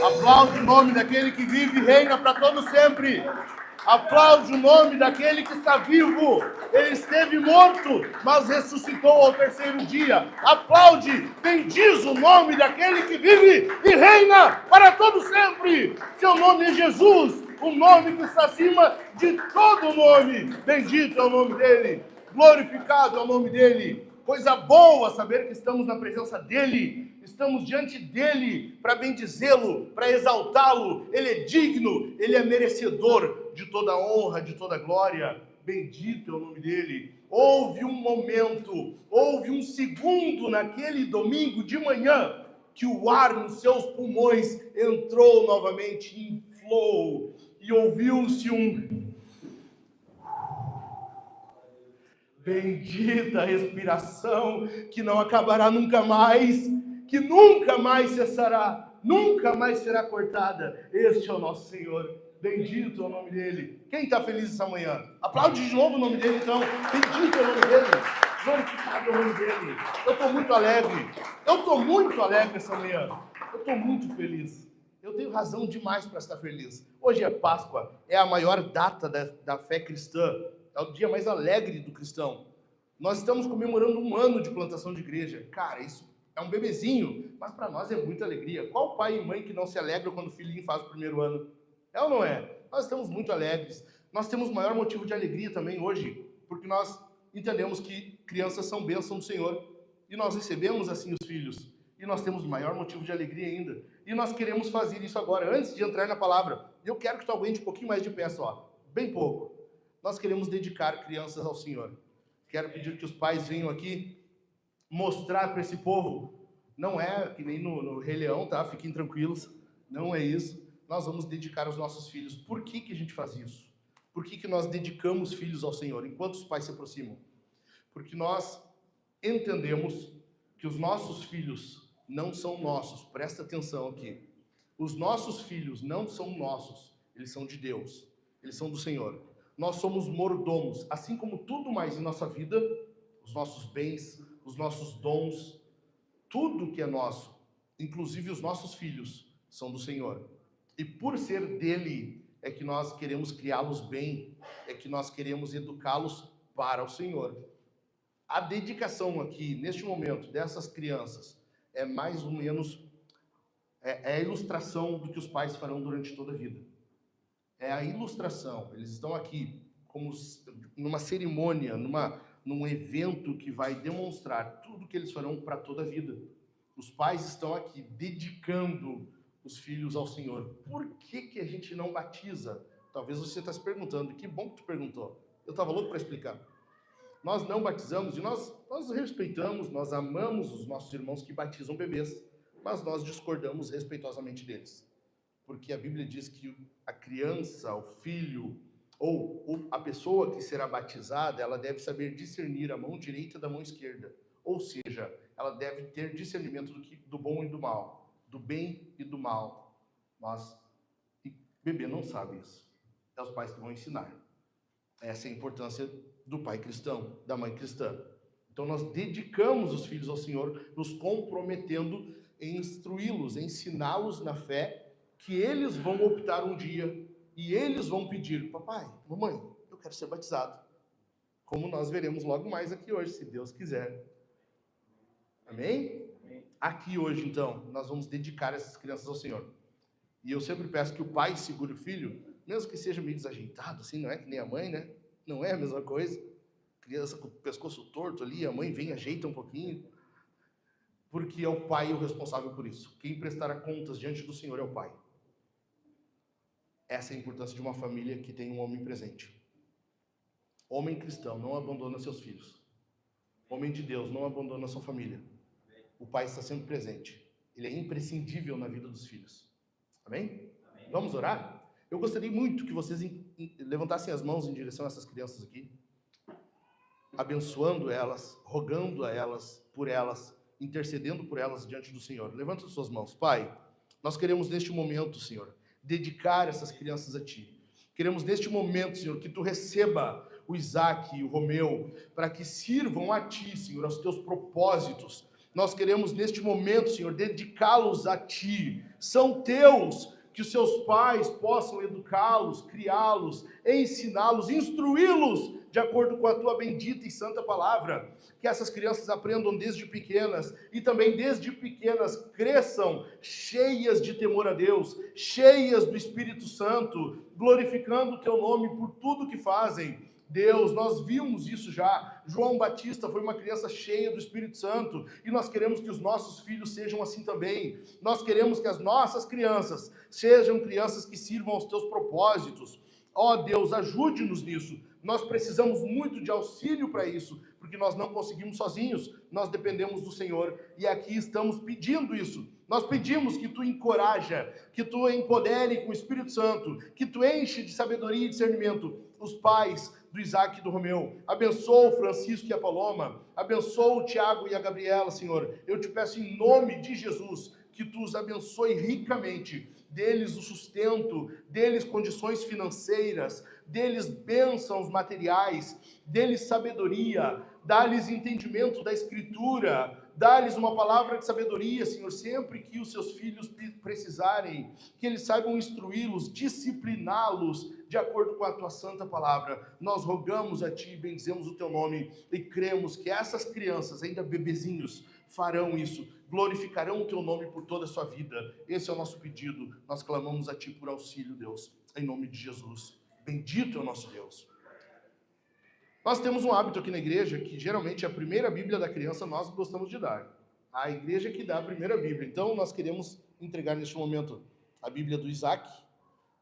Aplaude o nome daquele que vive e reina para todo sempre. Aplaude o nome daquele que está vivo. Ele esteve morto, mas ressuscitou ao terceiro dia. Aplaude, bendiz o nome daquele que vive e reina para todo sempre. Seu nome é Jesus, o nome que está acima de todo nome. Bendito é o nome dele, glorificado é o nome dele. Coisa boa saber que estamos na presença dele, estamos diante dele para bendizê-lo, para exaltá-lo. Ele é digno, ele é merecedor de toda honra, de toda glória. Bendito é o nome dele. Houve um momento, houve um segundo naquele domingo de manhã que o ar nos seus pulmões entrou novamente, inflou, e ouviu-se um... Bendita a respiração que não acabará nunca mais, que nunca mais cessará, nunca mais será cortada. Este é o nosso Senhor. Bendito é o nome dele. Quem está feliz essa manhã? Aplaude de novo o nome dele, então. Bendito é o nome dele. Glorificado é o nome dele. Eu estou muito alegre. Eu estou muito alegre essa manhã. Eu estou muito feliz. Eu tenho razão demais para estar feliz. Hoje é Páscoa. É a maior data da fé cristã. É o dia mais alegre do cristão. Nós estamos comemorando 1 ano de plantação de igreja. Cara, isso é um bebezinho, mas para nós é muita alegria. Qual pai e mãe que não se alegra quando o filhinho faz o primeiro ano? É ou não é? Nós estamos muito alegres. Nós temos maior motivo de alegria também hoje, porque nós entendemos que crianças são bênção do Senhor. E nós recebemos assim os filhos. E nós temos maior motivo de alegria ainda. E nós queremos fazer isso agora, antes de entrar na palavra. Eu quero que tu aguente um pouquinho mais de pé só. Bem pouco. Nós queremos dedicar crianças ao Senhor. Quero pedir que os pais venham aqui mostrar para esse povo. Não é que nem no Rei Leão, tá? Fiquem tranquilos. Não é isso. Nós vamos dedicar os nossos filhos. Por que a gente faz isso? Por que nós dedicamos filhos ao Senhor enquanto os pais se aproximam? Porque nós entendemos que os nossos filhos não são nossos. Presta atenção aqui. Os nossos filhos não são nossos. Eles são de Deus. Eles são do Senhor. Nós somos mordomos, assim como tudo mais em nossa vida, os nossos bens, os nossos dons, tudo que é nosso, inclusive os nossos filhos, são do Senhor. E por ser dele, é que nós queremos criá-los bem, é que nós queremos educá-los para o Senhor. A dedicação aqui, neste momento, dessas crianças, é mais ou menos a ilustração do que os pais farão durante toda a vida. É a ilustração. Eles estão aqui como numa cerimônia, num evento que vai demonstrar tudo que eles farão para toda a vida. Os pais estão aqui dedicando os filhos ao Senhor. Por que a gente não batiza? Talvez você está se perguntando. Que bom que tu perguntou. Eu estava louco para explicar. Nós não batizamos e nós respeitamos, nós amamos os nossos irmãos que batizam bebês, mas nós discordamos respeitosamente deles. Porque a Bíblia diz que a criança, o filho, ou a pessoa que será batizada, ela deve saber discernir a mão direita da mão esquerda. Ou seja, ela deve ter discernimento do bom e do mal, do bem e do mal. Mas bebê não sabe isso. É os pais que vão ensinar. Essa é a importância do pai cristão, da mãe cristã. Então nós dedicamos os filhos ao Senhor, nos comprometendo em instruí-los, em ensiná-los na fé, que eles vão optar um dia e eles vão pedir: papai, mamãe, eu quero ser batizado. Como nós veremos logo mais aqui hoje, se Deus quiser. Amém? Amém. Aqui hoje, então, nós vamos dedicar essas crianças ao Senhor. E eu sempre peço que o pai segure o filho, mesmo que seja meio desajeitado, assim, não é que nem a mãe, né? Não é a mesma coisa. Criança com o pescoço torto ali, a mãe vem e ajeita um pouquinho. Porque é o pai o responsável por isso. Quem prestará contas diante do Senhor é o pai. Essa é a importância de uma família que tem um homem presente. Homem cristão não abandona seus filhos. Homem de Deus não abandona sua família. O pai está sempre presente. Ele é imprescindível na vida dos filhos. Amém? Amém. Vamos orar? Eu gostaria muito que vocês levantassem as mãos em direção a essas crianças aqui, abençoando elas, rogando a elas, por elas, intercedendo por elas diante do Senhor. Levanta as suas mãos. Pai, nós queremos neste momento, Senhor, dedicar essas crianças a Ti. Queremos neste momento, Senhor, que Tu receba o Isaac e o Romeu, para que sirvam a Ti, Senhor, aos Teus propósitos. Nós queremos neste momento, Senhor, dedicá-los a Ti. são teus, que os seus pais possam educá-los, criá-los, ensiná-los, instruí-los de acordo com a tua bendita e santa palavra. Que essas crianças aprendam desde pequenas e também desde pequenas cresçam cheias de temor a Deus, cheias do Espírito Santo, glorificando o teu nome por tudo que fazem. Deus, nós vimos isso já. João Batista foi uma criança cheia do Espírito Santo e nós queremos que os nossos filhos sejam assim também. Nós queremos que as nossas crianças sejam crianças que sirvam aos teus propósitos. Ó Deus, ajude-nos nisso. Nós precisamos muito de auxílio para isso, porque nós não conseguimos sozinhos, nós dependemos do Senhor. E aqui estamos pedindo isso. Nós pedimos que tu encoraja, que tu empodere com o Espírito Santo, que tu enche de sabedoria e discernimento os pais do Isaac e do Romeu. Abençoa o Francisco e a Paloma, abençoa o Tiago e a Gabriela, Senhor. Eu te peço em nome de Jesus, que tu os abençoe ricamente, deles o sustento, deles condições financeiras, deles bênçãos materiais, deles sabedoria, dá-lhes entendimento da Escritura, dá-lhes uma palavra de sabedoria, Senhor, sempre que os seus filhos precisarem, que eles saibam instruí-los, discipliná-los, de acordo com a tua santa palavra. Nós rogamos a ti, bendizemos o teu nome e cremos que essas crianças, ainda bebezinhos, farão isso, glorificarão o teu nome por toda a sua vida. Esse é o nosso pedido. Nós clamamos a ti por auxílio, Deus, em nome de Jesus. Bendito é o nosso Deus. Nós temos um hábito aqui na igreja que geralmente a primeira Bíblia da criança nós gostamos de dar. A igreja que dá a primeira Bíblia. Então nós queremos entregar neste momento a Bíblia do Isaac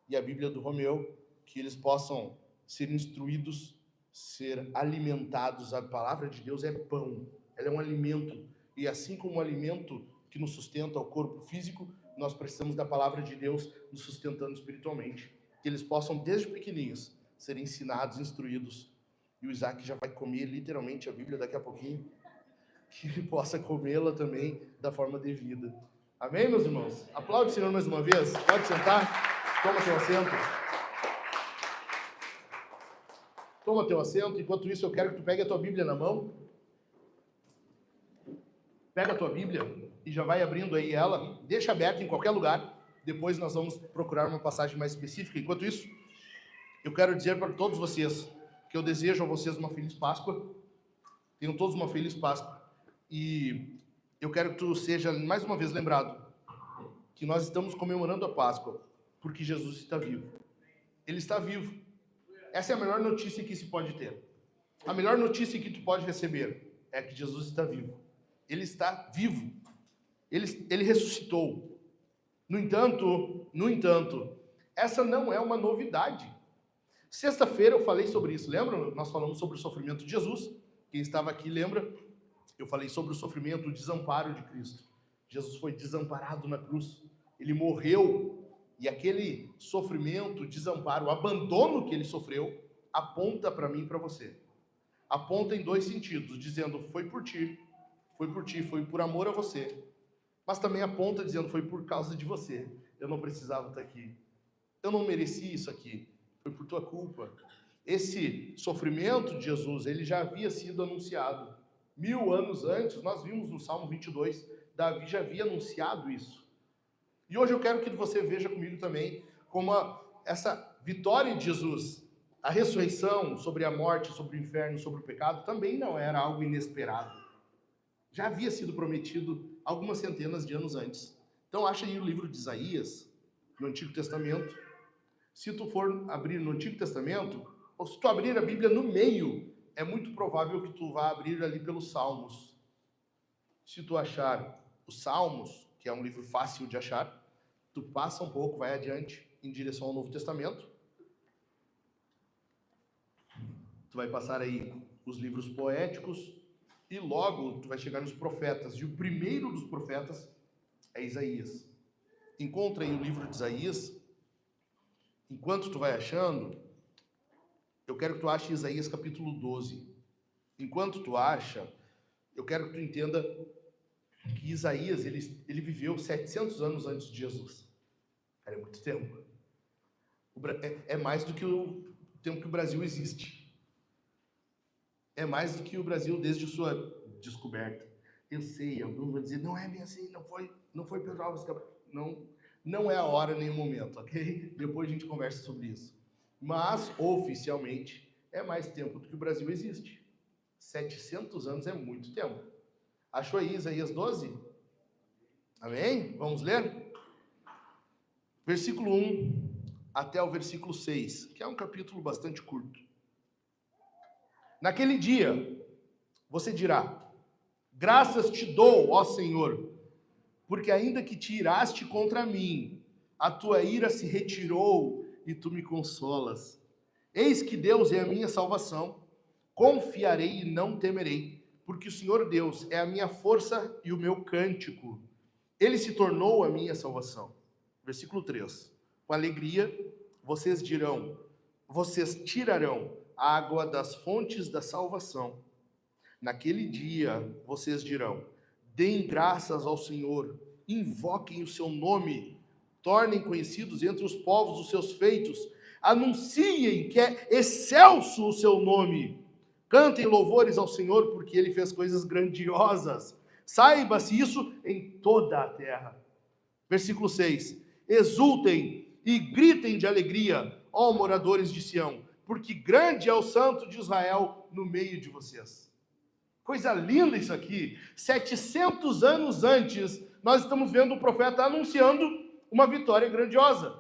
e a Bíblia do Romeu, que eles possam ser instruídos, ser alimentados. A palavra de Deus é pão, ela é um alimento. E assim como o alimento que nos sustenta o corpo físico, nós precisamos da palavra de Deus nos sustentando espiritualmente. Que eles possam, desde pequenininhos, ser ensinados, instruídos. E o Isaac já vai comer literalmente a Bíblia daqui a pouquinho. Que ele possa comê-la também da forma devida. Amém, meus irmãos? Aplaude o Senhor mais uma vez. Pode sentar. Toma teu assento. Toma teu assento. Enquanto isso, eu quero que tu pegue a tua Bíblia na mão. Pega a tua Bíblia e já vai abrindo aí ela. Deixa aberta em qualquer lugar. Depois nós vamos procurar uma passagem mais específica. Enquanto isso, eu quero dizer para todos vocês que eu desejo a vocês uma feliz Páscoa. Tenham todos uma feliz Páscoa. E eu quero que tu seja mais uma vez lembrado que nós estamos comemorando a Páscoa porque Jesus está vivo. Ele está vivo. Essa é a melhor notícia que se pode ter. A melhor notícia que tu pode receber é que Jesus está vivo. Ele está vivo. Ele ressuscitou. No entanto, essa não é uma novidade. Sexta-feira eu falei sobre isso, lembra? Nós falamos sobre o sofrimento de Jesus. Quem estava aqui lembra? Eu falei sobre o sofrimento, o desamparo de Cristo. Jesus foi desamparado na cruz. Ele morreu. E aquele sofrimento, desamparo, o abandono que ele sofreu, aponta para mim e para você. Aponta em dois sentidos, dizendo, foi por ti, foi por amor a você. Mas também aponta dizendo, foi por causa de você. Eu não precisava estar aqui. Eu não mereci isso aqui. Foi por tua culpa. Esse sofrimento de Jesus, ele já havia sido anunciado. 1000 anos antes, nós vimos no Salmo 22, Davi já havia anunciado isso. E hoje eu quero que você veja comigo também como essa vitória de Jesus, a ressurreição sobre a morte, sobre o inferno, sobre o pecado, também não era algo inesperado. Já havia sido prometido algumas centenas de anos antes. Então acha aí o livro de Isaías, no Antigo Testamento. Se tu for abrir no Antigo Testamento, ou se tu abrir a Bíblia no meio, é muito provável que tu vá abrir ali pelos Salmos. Se tu achar os Salmos, que é um livro fácil de achar, tu passa um pouco, vai adiante, em direção ao Novo Testamento. Tu vai passar aí os livros poéticos e logo tu vai chegar nos profetas. E o primeiro dos profetas é Isaías. Encontra aí o livro de Isaías. Enquanto tu vai achando, eu quero que tu ache Isaías capítulo 12. Enquanto tu acha, eu quero que tu entenda que Isaías, ele viveu 700 anos antes de Jesus. Cara, é muito tempo. É mais do que o tempo que o Brasil existe. É mais do que o Brasil desde sua descoberta. Eu sei, alguns vão dizer, não é bem assim, não foi Pedro Álvares Cabral. Não, Não é a hora nem o momento, ok? Depois a gente conversa sobre isso. Mas, oficialmente, é mais tempo do que o Brasil existe. 700 anos é muito tempo. Achou aí Isaías 12? Amém? Vamos ler? Versículo 1 até o versículo 6, que é um capítulo bastante curto. Naquele dia, você dirá: graças te dou, ó Senhor, porque ainda que te iraste contra mim, a tua ira se retirou e tu me consolas. Eis que Deus é a minha salvação, confiarei e não temerei, porque o Senhor Deus é a minha força e o meu cântico. Ele se tornou a minha salvação. Versículo 3. Com alegria vocês dirão, vocês tirarão a água das fontes da salvação. Naquele dia vocês dirão: deem graças ao Senhor, invoquem o seu nome, tornem conhecidos entre os povos os seus feitos, anunciem que é excelso o seu nome, cantem louvores ao Senhor, porque ele fez coisas grandiosas. Saiba-se isso em toda a terra. Versículo 6. Exultem e gritem de alegria, ó moradores de Sião, porque grande é o Santo de Israel no meio de vocês. Coisa linda isso aqui. 700 anos antes, nós estamos vendo o profeta anunciando uma vitória grandiosa.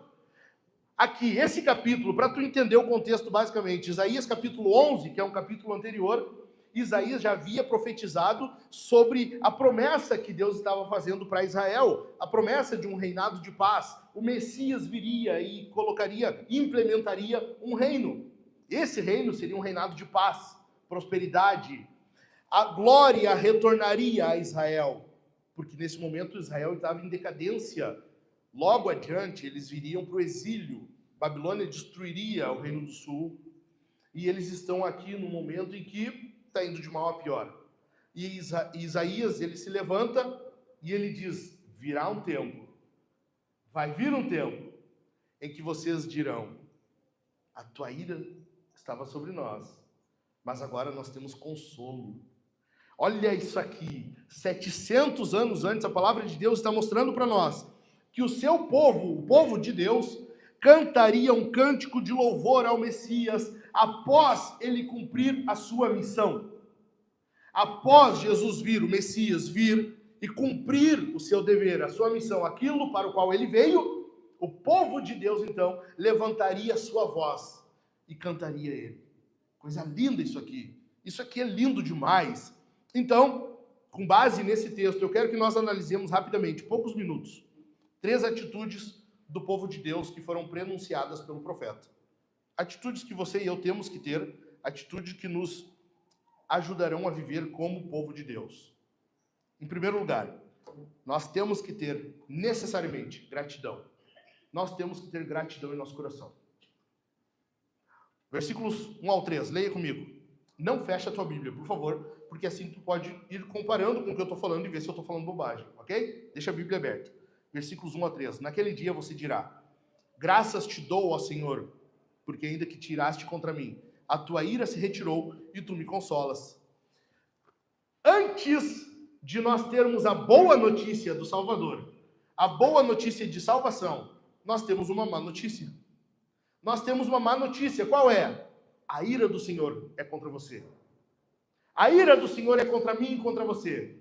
Aqui, esse capítulo, para tu entender o contexto basicamente, Isaías capítulo 11, que é um capítulo anterior, Isaías já havia profetizado sobre a promessa que Deus estava fazendo para Israel, a promessa de um reinado de paz. O Messias viria e implementaria um reino. Esse reino seria um reinado de paz, prosperidade. A glória retornaria a Israel, porque nesse momento Israel estava em decadência. Logo adiante, eles viriam para o exílio. Babilônia destruiria o Reino do Sul. E eles estão aqui no momento em que está indo de mal a pior. E Isaías, ele se levanta e ele diz: virá um tempo, vai vir um tempo, em que vocês dirão: a tua ira estava sobre nós, mas agora nós temos consolo. Olha isso aqui, 700 anos antes, a palavra de Deus está mostrando para nós que o seu povo, o povo de Deus, cantaria um cântico de louvor ao Messias após ele cumprir a sua missão. Após Jesus vir, o Messias vir e cumprir o seu dever, a sua missão, aquilo para o qual ele veio, o povo de Deus então levantaria a sua voz e cantaria ele. Coisa linda isso aqui. Isso aqui é lindo demais. Então, com base nesse texto, eu quero que nós analisemos rapidamente, poucos minutos, 3 atitudes do povo de Deus que foram prenunciadas pelo profeta. Atitudes que você e eu temos que ter, atitudes que nos ajudarão a viver como povo de Deus. Em primeiro lugar, nós temos que ter necessariamente gratidão. Nós temos que ter gratidão em nosso coração. Versículos 1 ao 3, leia comigo. Não feche a tua Bíblia, por favor, porque assim tu pode ir comparando com o que eu estou falando e ver se eu estou falando bobagem, ok? Deixa a Bíblia aberta. Versículos 1 a 3. Naquele dia você dirá: graças te dou, ó Senhor, porque ainda que tiraste contra mim, a tua ira se retirou e tu me consolas. Antes de nós termos a boa notícia do Salvador, a boa notícia de salvação, nós temos uma má notícia. Nós temos uma má notícia. Qual é? A ira do Senhor é contra você. A ira do Senhor é contra mim e contra você.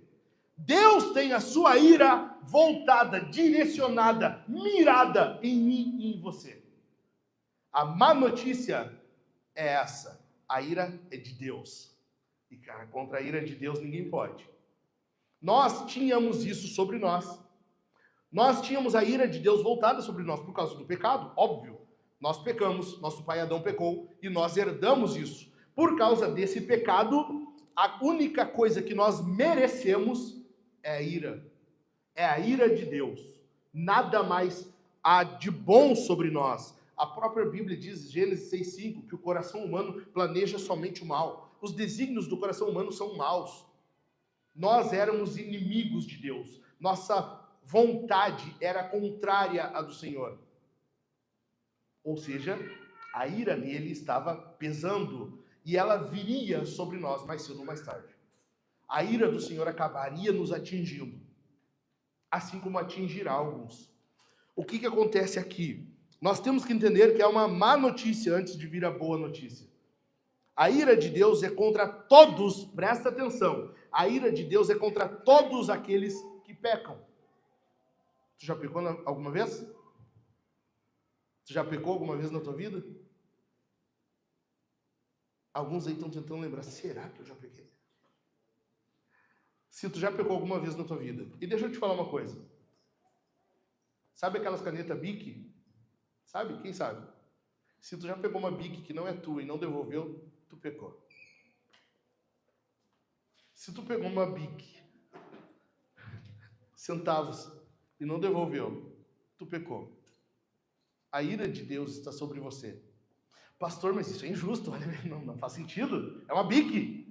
Deus tem a sua ira voltada, direcionada, mirada em mim e em você. A má notícia é essa: a ira é de Deus. E cara, contra a ira de Deus ninguém pode. Nós tínhamos isso sobre nós. Nós tínhamos a ira de Deus voltada sobre nós por causa do pecado, óbvio. Nós pecamos, nosso pai Adão pecou e nós herdamos isso. Por causa desse pecado, a única coisa que nós merecemos é a ira. É a ira de Deus. Nada mais há de bom sobre nós. A própria Bíblia diz, Gênesis 6,5, que o coração humano planeja somente o mal. Os desígnios do coração humano são maus. Nós éramos inimigos de Deus. Nossa vontade era contrária à do Senhor. Ou seja, a ira dele estava pesando e ela viria sobre nós mais cedo ou mais tarde. A ira do Senhor acabaria nos atingindo, assim como atingirá alguns. O que acontece aqui? Nós temos que entender que é uma má notícia antes de vir a boa notícia. A ira de Deus é contra todos, presta atenção, a ira de Deus é contra todos aqueles que pecam. Tu já pecou alguma vez? Tu já pecou alguma vez na tua vida? Alguns aí estão tentando lembrar, será que eu já pequei? Se tu já pecou alguma vez na tua vida, e deixa eu te falar uma coisa, sabe aquelas canetas Bic? Sabe? Quem sabe? Se tu já pegou uma Bic que não é tua e não devolveu, tu pecou. Se tu pegou uma Bic, centavos, e não devolveu, tu pecou. A ira de Deus está sobre você. Pastor, mas isso é injusto, olha, não faz sentido. É uma Bic.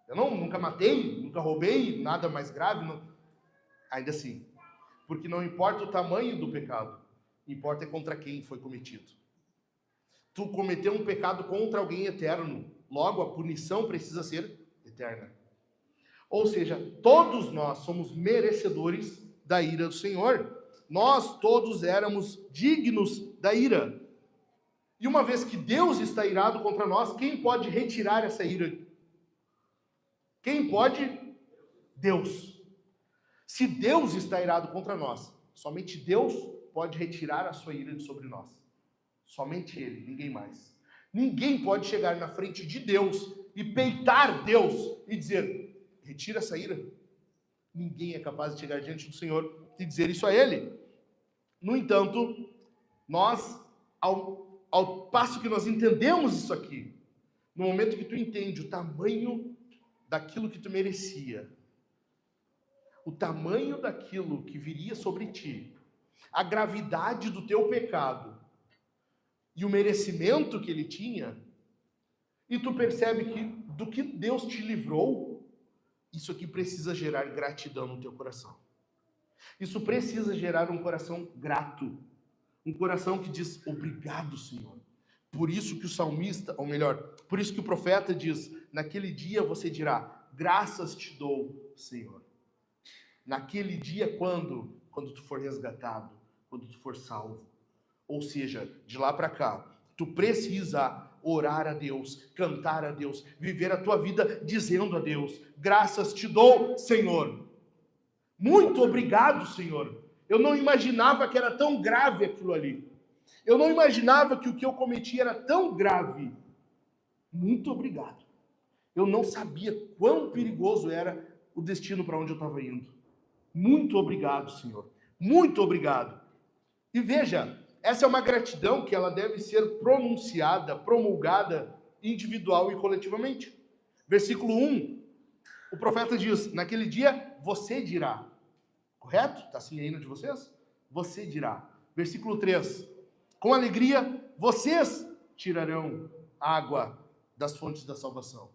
Eu nunca matei, nunca roubei, nada mais grave. Não. Ainda assim, porque não importa o tamanho do pecado, importa é contra quem foi cometido. Tu cometeu um pecado contra alguém eterno, logo a punição precisa ser eterna. Ou seja, todos nós somos merecedores da ira do Senhor. Nós todos éramos dignos da ira. E uma vez que Deus está irado contra nós, quem pode retirar essa ira? Quem pode? Deus. Se Deus está irado contra nós, somente Deus pode retirar a sua ira de sobre nós. Somente Ele, ninguém mais. Ninguém pode chegar na frente de Deus e peitar Deus e dizer, retira essa ira. Ninguém é capaz de chegar diante do Senhor e dizer isso a Ele. No entanto, nós, ao passo que nós entendemos isso aqui, no momento que tu entende o tamanho daquilo que tu merecia, o tamanho daquilo que viria sobre ti, a gravidade do teu pecado e o merecimento que ele tinha, e tu percebe que do que Deus te livrou, isso aqui precisa gerar gratidão no teu coração. Isso precisa gerar um coração grato, um coração que diz, obrigado, Senhor. Por isso que o salmista, ou melhor, por isso que o profeta diz, naquele dia você dirá, graças te dou, Senhor. Naquele dia quando tu for resgatado, quando tu for salvo. Ou seja, de lá para cá, tu precisa orar a Deus, cantar a Deus, viver a tua vida dizendo a Deus, graças te dou, Senhor. Muito obrigado, Senhor. Eu não imaginava que era tão grave aquilo ali. Eu não imaginava que o que eu cometi era tão grave. Muito obrigado. Eu não sabia quão perigoso era o destino para onde eu estava indo. Muito obrigado, Senhor. Muito obrigado. E veja, essa é uma gratidão que ela deve ser pronunciada, promulgada individual e coletivamente. Versículo 1, o profeta diz, naquele dia você dirá. Correto? Está assim aí no de vocês? Você dirá. Versículo 3, com alegria vocês tirarão água das fontes da salvação.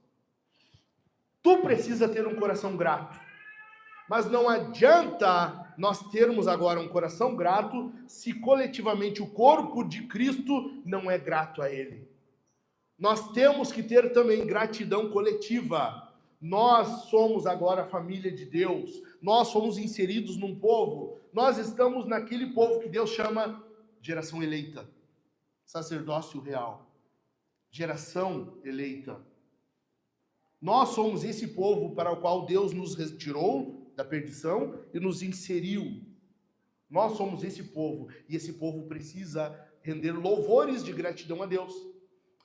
Tu precisa ter um coração grato. Mas não adianta nós termos agora um coração grato se coletivamente o corpo de Cristo não é grato a Ele. Nós temos que ter também gratidão coletiva. Nós somos agora a família de Deus. Nós somos inseridos num povo. Nós estamos naquele povo que Deus chama geração eleita. Sacerdócio real. Geração eleita. Nós somos esse povo para o qual Deus nos retirou da perdição e nos inseriu. Nós somos esse povo, e esse povo precisa render louvores de gratidão a Deus.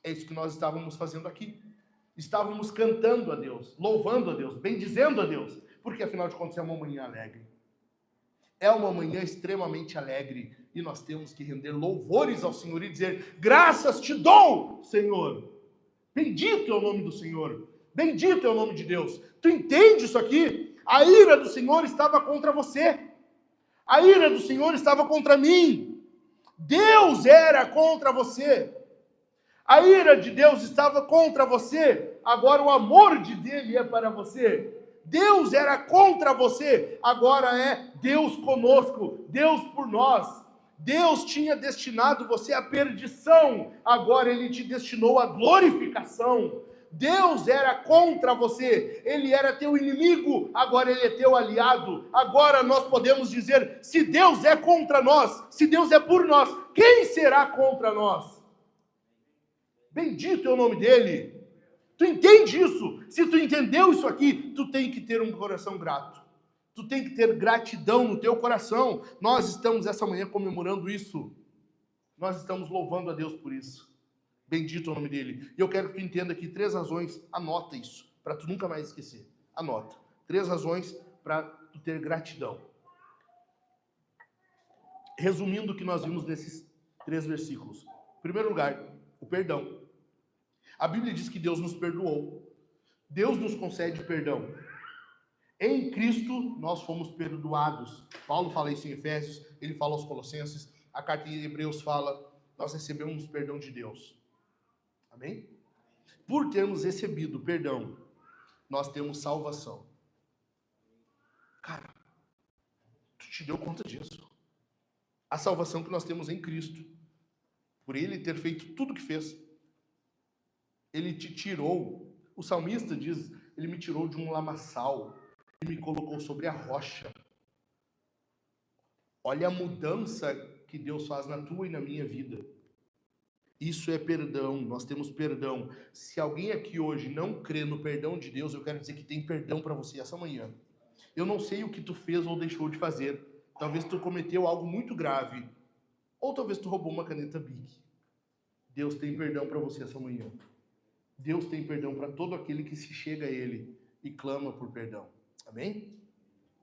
É isso que nós estávamos fazendo aqui. Estávamos cantando a Deus, louvando a Deus, bendizendo a Deus, porque afinal de contas é uma manhã alegre. É uma manhã extremamente alegre, e nós temos que render louvores ao Senhor e dizer, graças te dou, Senhor. Bendito é o nome do Senhor. Bendito é o nome de Deus. Tu entende isso aqui? A ira do Senhor estava contra você. A ira do Senhor estava contra mim. Deus era contra você. A ira de Deus estava contra você. Agora o amor de dele é para você. Deus era contra você. Agora é Deus conosco. Deus por nós. Deus tinha destinado você à perdição. Agora Ele te destinou à glorificação. Deus era contra você, ele era teu inimigo, agora ele é teu aliado. Agora nós podemos dizer, se Deus é contra nós, se Deus é por nós, quem será contra nós? Bendito é o nome dele. Tu entende isso? Se tu entendeu isso aqui, tu tem que ter um coração grato. Tu tem que ter gratidão no teu coração. Nós estamos essa manhã comemorando isso. Nós estamos louvando a Deus por isso. Bendito é o nome dele. E eu quero que tu entenda aqui 3 razões. Anota isso, para tu nunca mais esquecer. Anota. 3 razões para tu ter gratidão. Resumindo o que nós vimos nesses 3 versículos. Em primeiro lugar, o perdão. A Bíblia diz que Deus nos perdoou. Deus nos concede perdão. Em Cristo nós fomos perdoados. Paulo fala isso em Efésios, ele fala aos Colossenses, a carta de Hebreus fala, nós recebemos perdão de Deus. Amém? Por termos recebido perdão, nós temos salvação. Cara, tu te deu conta disso? A salvação que nós temos em Cristo, por ele ter feito tudo o que fez, ele te tirou. O salmista diz, ele me tirou de um lamaçal e me colocou sobre a rocha. Olha a mudança que Deus faz na tua e na minha vida. Isso é perdão, nós temos perdão. Se alguém aqui hoje não crê no perdão de Deus, eu quero dizer que tem perdão para você essa manhã. Eu não sei o que tu fez ou deixou de fazer. Talvez tu cometeu algo muito grave. Ou talvez tu roubou uma caneta Bic. Deus tem perdão para você essa manhã. Deus tem perdão para todo aquele que se chega a Ele e clama por perdão. Amém?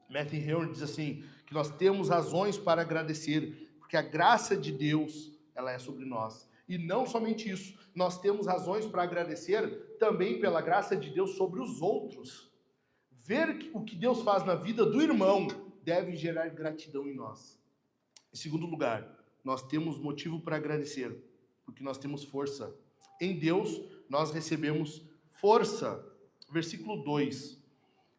Matthew Henry diz assim, que nós temos razões para agradecer, porque a graça de Deus, ela é sobre nós. E não somente isso, nós temos razões para agradecer também pela graça de Deus sobre os outros. Ver o que Deus faz na vida do irmão deve gerar gratidão em nós. Em segundo lugar, nós temos motivo para agradecer, porque nós temos força. Em Deus, nós recebemos força. Versículo 2.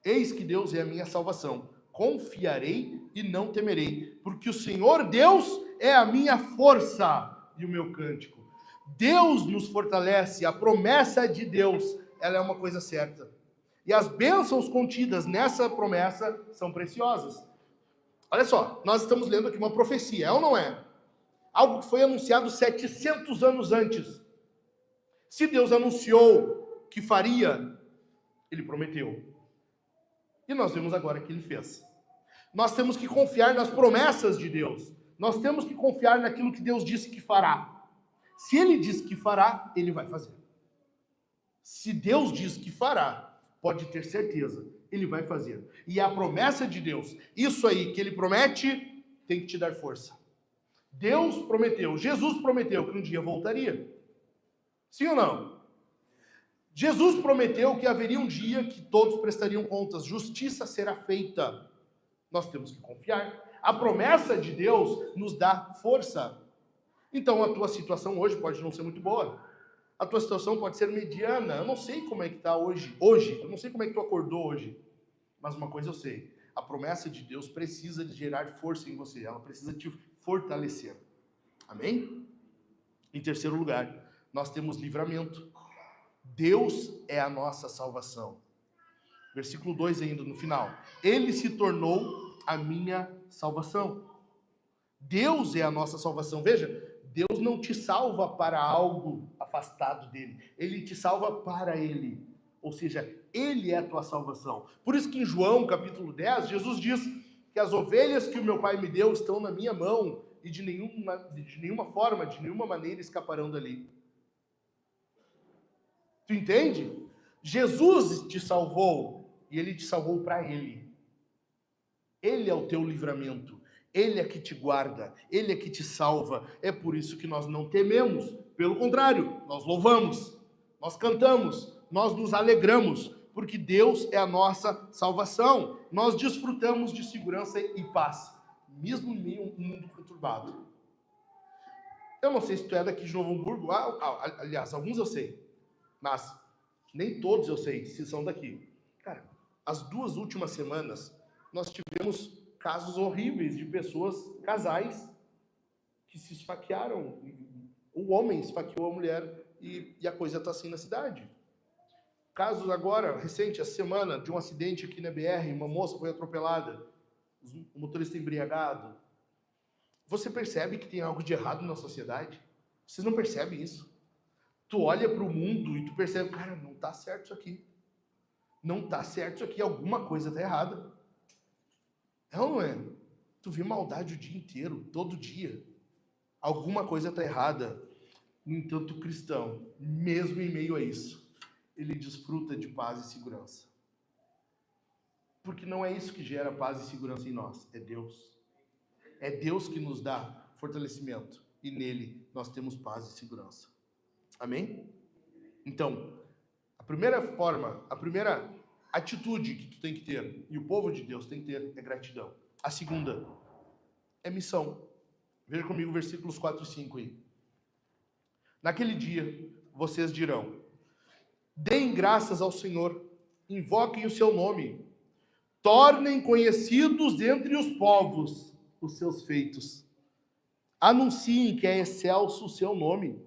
Eis que Deus é a minha salvação. Confiarei e não temerei, porque o Senhor Deus é a minha força e o meu cântico. Deus nos fortalece, a promessa de Deus, ela é uma coisa certa. E as bênçãos contidas nessa promessa são preciosas. Olha só, nós estamos lendo aqui uma profecia, é ou não é? Algo que foi anunciado 700 anos antes. Se Deus anunciou que faria, Ele prometeu. E nós vemos agora que Ele fez. Nós temos que confiar nas promessas de Deus. Nós temos que confiar naquilo que Deus disse que fará. Se Ele diz que fará, Ele vai fazer. Se Deus diz que fará, pode ter certeza, Ele vai fazer. E a promessa de Deus, isso aí que Ele promete, tem que te dar força. Deus prometeu, Jesus prometeu que um dia voltaria. Sim ou não? Jesus prometeu que haveria um dia que todos prestariam contas, justiça será feita. Nós temos que confiar. A promessa de Deus nos dá força. Então a tua situação hoje pode não ser muito boa. A tua situação pode ser mediana. Eu não sei como é que está hoje. Eu não sei como é que tu acordou hoje. Mas uma coisa eu sei. A promessa de Deus precisa de gerar força em você. Ela precisa te fortalecer. Amém? Em terceiro lugar, nós temos livramento. Deus é a nossa salvação. Versículo 2 ainda no final. Ele se tornou a minha salvação. Deus é a nossa salvação. Veja, Deus não te salva para algo afastado dele. Ele te salva para ele. Ou seja, ele é a tua salvação. Por isso que em João capítulo 10, Jesus diz que as ovelhas que o meu Pai me deu estão na minha mão e de nenhuma forma, de nenhuma maneira escaparão dali. Tu entende? Jesus te salvou e Ele te salvou para Ele. Ele é o teu livramento. Ele é que te guarda. Ele é que te salva. É por isso que nós não tememos. Pelo contrário, nós louvamos, nós cantamos, nós nos alegramos, porque Deus é a nossa salvação. Nós desfrutamos de segurança e paz, mesmo em meio a um mundo conturbado. Eu não sei se tu é daqui de Novo Hamburgo. Aliás, alguns eu sei. Mas nem todos eu sei se são daqui. Cara, as 2 últimas semanas, nós tivemos casos horríveis de pessoas, casais, que se esfaquearam. O homem esfaqueou a mulher e a coisa está assim na cidade. Casos agora, recente, essa semana, de um acidente aqui na BR, uma moça foi atropelada, o motorista embriagado. Você percebe que tem algo de errado na sociedade? Vocês não percebem isso? Tu olha para o mundo e tu percebe, cara, não está certo isso aqui. Não está certo isso aqui, alguma coisa está errada. É ou não é? Tu vê maldade o dia inteiro, todo dia. Alguma coisa está errada. No entanto, o cristão, mesmo em meio a isso, ele desfruta de paz e segurança. Porque não é isso que gera paz e segurança em nós, é Deus. É Deus que nos dá fortalecimento e nele nós temos paz e segurança. Amém? Então, a primeira atitude que tu tem que ter, e o povo de Deus tem que ter, é gratidão. A segunda é missão. Veja comigo versículos 4 e 5 aí. Naquele dia, vocês dirão: deem graças ao Senhor, invoquem o seu nome, tornem conhecidos entre os povos os seus feitos. Anunciem que é excelso o seu nome.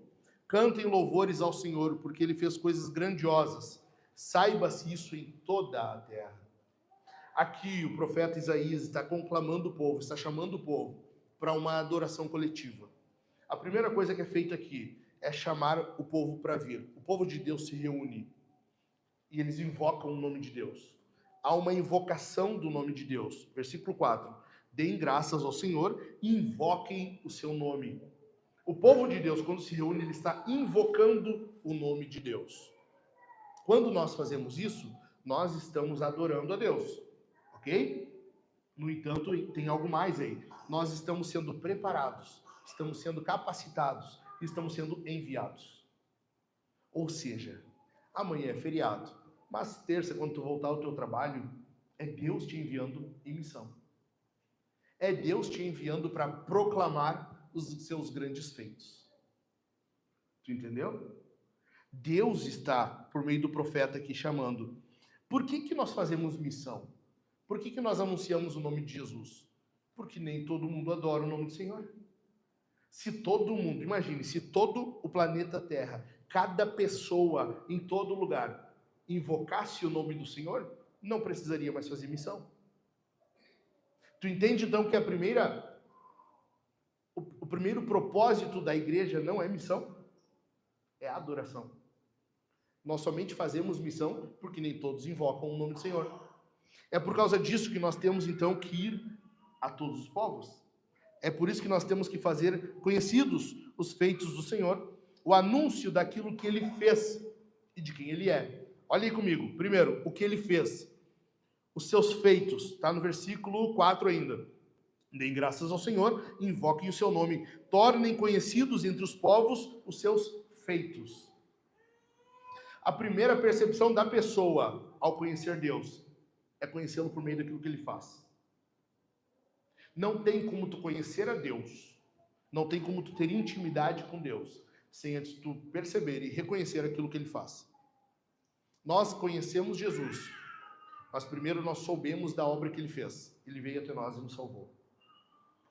Cantem louvores ao Senhor, porque Ele fez coisas grandiosas. Saiba-se isso em toda a terra. Aqui o profeta Isaías está conclamando o povo, está chamando o povo para uma adoração coletiva. A primeira coisa que é feita aqui é chamar o povo para vir. O povo de Deus se reúne e eles invocam o nome de Deus. Há uma invocação do nome de Deus. Versículo 4. Deem graças ao Senhor e invoquem o seu nome. O povo de Deus, quando se reúne, ele está invocando o nome de Deus. Quando nós fazemos isso, nós estamos adorando a Deus. Ok? No entanto, tem algo mais aí. Nós estamos sendo preparados, estamos sendo capacitados, estamos sendo enviados. Ou seja, amanhã é feriado, mas terça, quando tu voltar ao teu trabalho, é Deus te enviando em missão. É Deus te enviando para proclamar os seus grandes feitos. Tu entendeu? Deus está, por meio do profeta aqui, chamando. Por que nós fazemos missão? Por que nós anunciamos o nome de Jesus? Porque nem todo mundo adora o nome do Senhor. Se todo mundo, imagine, se todo o planeta Terra, cada pessoa em todo lugar, invocasse o nome do Senhor, não precisaria mais fazer missão. Tu entende então que o primeiro propósito da igreja não é missão, é adoração. Nós somente fazemos missão porque nem todos invocam o nome do Senhor. É por causa disso que nós temos então que ir a todos os povos. É por isso que nós temos que fazer conhecidos os feitos do Senhor, o anúncio daquilo que Ele fez e de quem Ele é. Olha aí comigo, primeiro, o que Ele fez. Os seus feitos, está no versículo 4 ainda. Deem graças ao Senhor, invoquem o seu nome, tornem conhecidos entre os povos os seus feitos. A primeira percepção da pessoa ao conhecer Deus é conhecê-lo por meio daquilo que Ele faz. Não tem como tu conhecer a Deus, não tem como tu ter intimidade com Deus, sem antes tu perceber e reconhecer aquilo que Ele faz. Nós conhecemos Jesus, mas primeiro nós soubemos da obra que Ele fez. Ele veio até nós e nos salvou.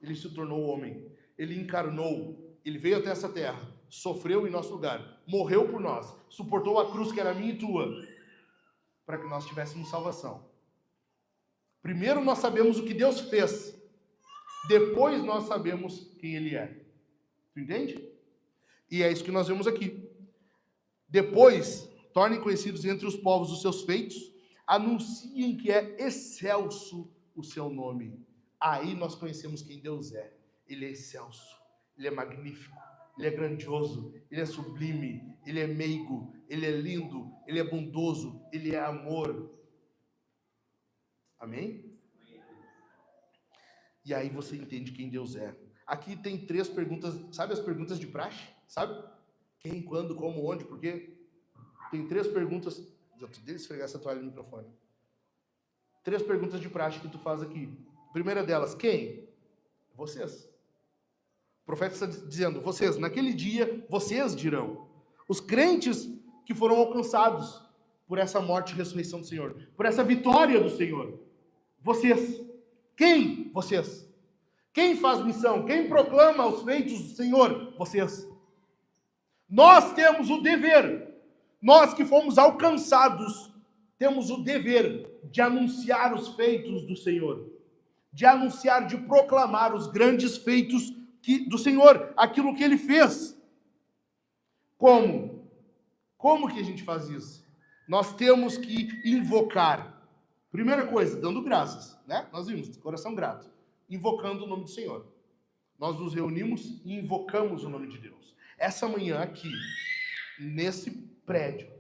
Ele se tornou homem, Ele encarnou, Ele veio até essa terra, sofreu em nosso lugar, morreu por nós, suportou a cruz que era minha e tua, para que nós tivéssemos salvação. Primeiro nós sabemos o que Deus fez, depois nós sabemos quem Ele é. Tu entende? E é isso que nós vemos aqui. Depois, tornem conhecidos entre os povos os seus feitos, anunciem que é excelso o seu nome. Aí nós conhecemos quem Deus é. Ele é excelso, Ele é magnífico, Ele é grandioso, Ele é sublime, Ele é meigo, Ele é lindo, Ele é bondoso, Ele é amor. Amém? E aí você entende quem Deus é. Aqui tem 3 perguntas, sabe as perguntas de praxe? Sabe? Quem, quando, como, onde, por quê? Tem 3 perguntas. Deixa eu esfregar essa toalha no microfone. 3 perguntas de praxe que tu faz aqui. Primeira delas, quem? Vocês. O profeta está dizendo, vocês, naquele dia, vocês dirão. Os crentes que foram alcançados por essa morte e ressurreição do Senhor, por essa vitória do Senhor. Vocês. Quem? Vocês. Quem faz missão? Quem proclama os feitos do Senhor? Vocês. Nós temos o dever, Nós que fomos alcançados, temos o dever de anunciar os feitos do Senhor, de anunciar, de proclamar os grandes feitos do Senhor, aquilo que Ele fez. Como? Como que a gente faz isso? Nós temos que invocar. Primeira coisa, dando graças, né? Nós vimos, coração grato, invocando o nome do Senhor. Nós nos reunimos e invocamos o nome de Deus. Essa manhã aqui, nesse prédio,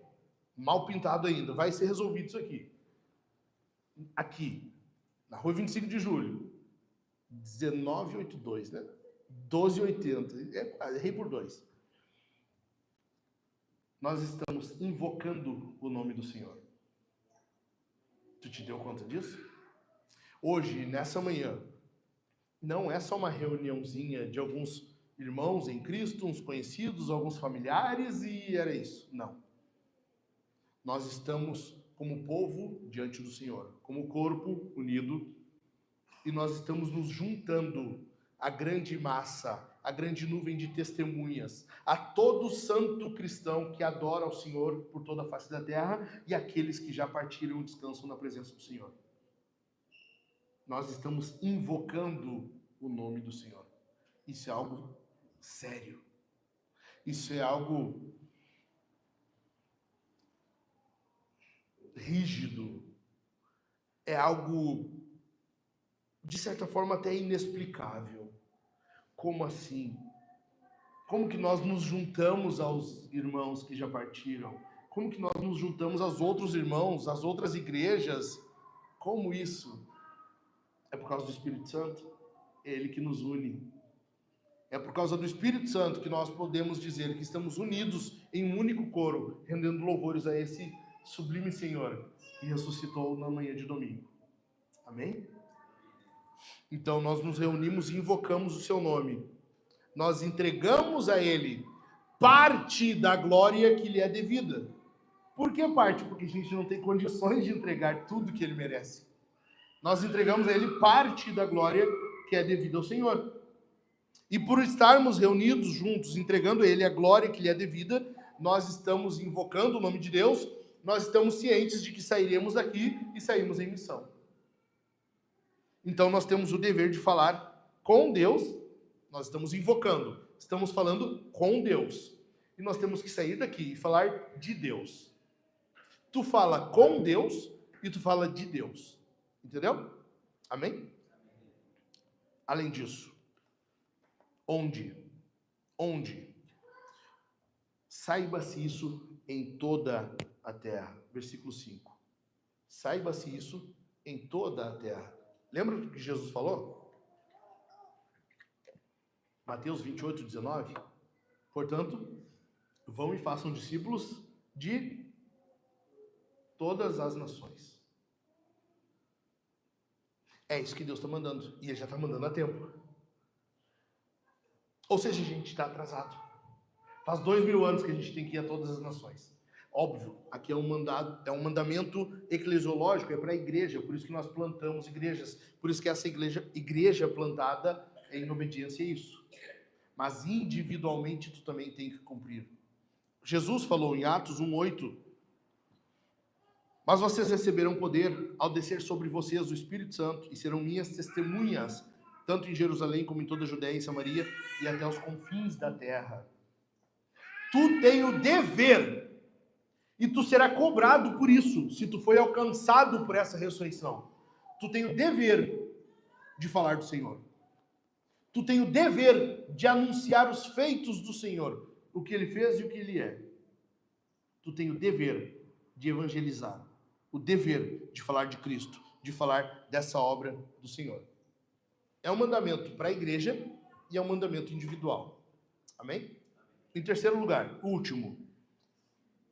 mal pintado ainda, vai ser resolvido isso aqui. Aqui, na rua 25 de julho, 1982, né? 1280, errei por 2. Nós estamos invocando o nome do Senhor. Tu te deu conta disso? Hoje, nessa manhã, não é só uma reuniãozinha de alguns irmãos em Cristo, uns conhecidos, alguns familiares e era isso. Não. Nós estamos como povo diante do Senhor, como corpo unido, e nós estamos nos juntando à grande massa, à grande nuvem de testemunhas, a todo santo cristão que adora ao Senhor por toda a face da terra e aqueles que já partiram e descansam na presença do Senhor. Nós estamos invocando o nome do Senhor. Isso é algo sério. Isso é algo rígido. É algo, de certa forma, até inexplicável. Como assim? Como que nós nos juntamos aos irmãos que já partiram? Como que nós nos juntamos aos outros irmãos, às outras igrejas? Como isso? É por causa do Espírito Santo? É Ele que nos une. É por causa do Espírito Santo que nós podemos dizer que estamos unidos em um único coro, rendendo louvores a esse sublime Senhor que ressuscitou na manhã de domingo. Amém? Então nós nos reunimos e invocamos o seu nome. Nós entregamos a Ele parte da glória que lhe é devida. Por que parte? Porque a gente não tem condições de entregar tudo que Ele merece. Nós entregamos a Ele parte da glória que é devida ao Senhor. E por estarmos reunidos juntos, entregando a Ele a glória que lhe é devida, nós estamos invocando o nome de Deus, nós estamos cientes de que sairemos daqui e saímos em missão. Então nós temos o dever de falar com Deus, nós estamos invocando, estamos falando com Deus. E nós temos que sair daqui e falar de Deus. Tu fala com Deus e tu fala de Deus. Entendeu? Amém? Além disso, onde? Saiba-se isso em toda a terra. Versículo 5. Saiba-se isso em toda a terra. Lembra do que Jesus falou? Mateus 28, 19. Portanto, vão e façam discípulos de todas as nações. É isso que Deus está mandando. E Ele já está mandando há tempo. Ou seja, a gente está atrasado. Faz 2000 anos que a gente tem que ir a todas as nações. Óbvio, aqui é um mandamento eclesiológico, é para a igreja, por isso que nós plantamos igrejas, por isso que essa igreja plantada é em obediência a isso. Mas individualmente tu também tem que cumprir. Jesus falou em Atos 1:8, mas vocês receberão poder ao descer sobre vocês o Espírito Santo e serão minhas testemunhas, tanto em Jerusalém como em toda a Judéia e Samaria e até os confins da terra. Tu tem o dever, e tu será cobrado por isso, se tu foi alcançado por essa ressurreição. Tu tem o dever de falar do Senhor. Tu tem o dever de anunciar os feitos do Senhor, o que Ele fez e o que Ele é. Tu tem o dever de evangelizar, o dever de falar de Cristo, de falar dessa obra do Senhor. É um mandamento para a igreja e é um mandamento individual. Amém? Em terceiro lugar, último,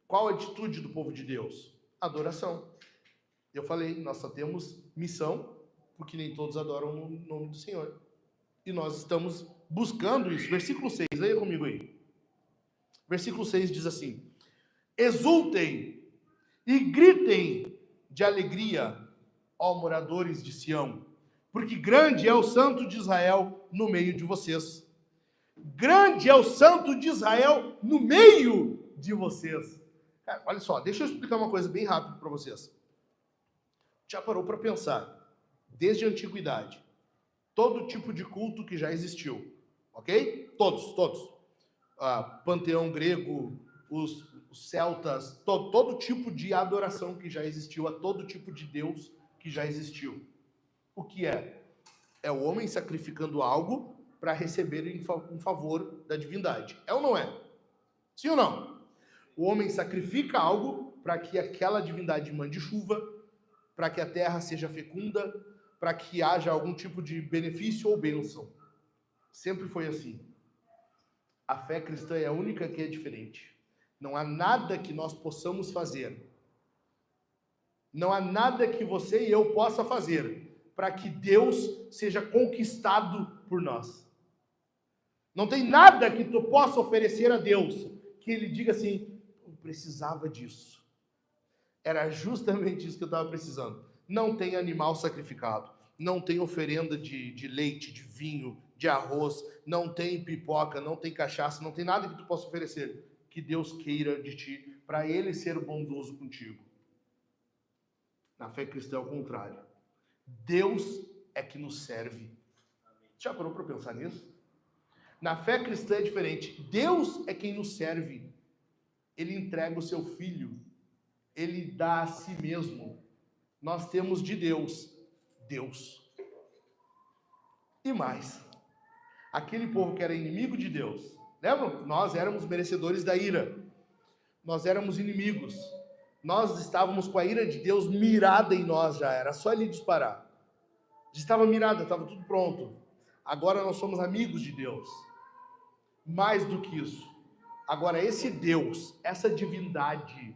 qual a atitude do povo de Deus? Adoração. Eu falei, nós só temos missão, porque nem todos adoram no nome do Senhor. E nós estamos buscando isso. Versículo 6, leia comigo aí. Versículo 6 diz assim: exultem e gritem de alegria, ó moradores de Sião, porque grande é o Santo de Israel no meio de vocês. Grande é o Santo de Israel no meio de vocês. Cara, olha só, deixa eu explicar uma coisa bem rápido para vocês. Já parou para pensar, desde a antiguidade, todo tipo de culto que já existiu, ok? Todos. Panteão grego, os celtas, todo tipo de adoração que já existiu, a todo tipo de Deus que já existiu. O que é? É o homem sacrificando algo para receber um favor da divindade. É ou não é? Sim ou não? O homem sacrifica algo para que aquela divindade mande chuva, para que a terra seja fecunda, para que haja algum tipo de benefício ou bênção. Sempre foi assim. A fé cristã é a única que é diferente. Não há nada que nós possamos fazer. Não há nada que você e eu possa fazer para que Deus seja conquistado por nós. Não tem nada que tu possa oferecer a Deus que Ele diga assim, eu precisava disso. Era justamente isso que eu estava precisando. Não tem animal sacrificado, não tem oferenda de leite, de vinho, de arroz, não tem pipoca, não tem cachaça, não tem nada que tu possa oferecer que Deus queira de ti, para Ele ser bondoso contigo. Na fé cristã é o contrário. Deus é que nos serve. Já parou para pensar nisso? Na fé cristã é diferente. Deus é quem nos serve. Ele entrega o seu Filho. Ele dá a si mesmo. Nós temos de Deus. E mais. Aquele povo que era inimigo de Deus. Lembram? Nós éramos merecedores da ira. Nós éramos inimigos. Nós estávamos com a ira de Deus mirada em nós já. Era só ele disparar. Estava mirada, estava tudo pronto. Agora nós somos amigos de Deus. Mais do que isso. Agora esse Deus, essa divindade,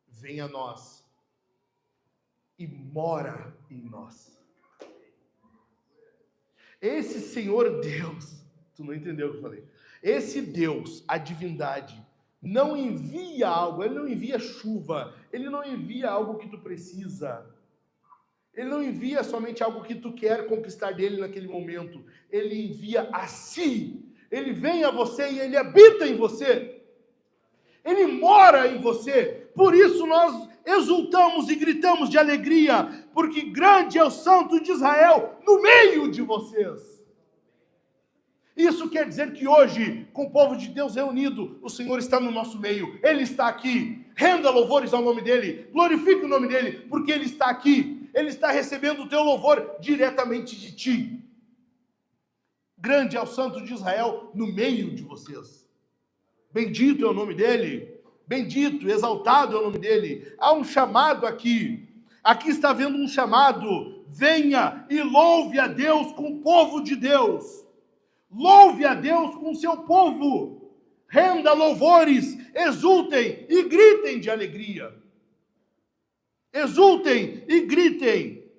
vem a nós e mora em nós. Esse Senhor Deus, tu não entendeu o que eu falei? Esse Deus, a divindade, não envia algo, Ele não envia chuva, Ele não envia algo que tu precisa. Ele não envia somente algo que tu quer conquistar dele naquele momento. Ele envia a si. Ele vem a você e Ele habita em você. Ele mora em você. Por isso nós exultamos e gritamos de alegria, porque grande é o Santo de Israel no meio de vocês. Isso quer dizer que hoje, com o povo de Deus reunido, o Senhor está no nosso meio. Ele está aqui. Renda louvores ao nome dEle. Glorifique o nome dEle, porque Ele está aqui. Ele está recebendo o teu louvor diretamente de ti. Grande é o Santo de Israel no meio de vocês. Bendito é o nome dEle. Bendito, exaltado é o nome dEle. Há um chamado aqui. Aqui está havendo um chamado. Venha e louve a Deus com o povo de Deus. Louve a Deus com o seu povo. Renda louvores, exultem e gritem de alegria. Exultem e gritem.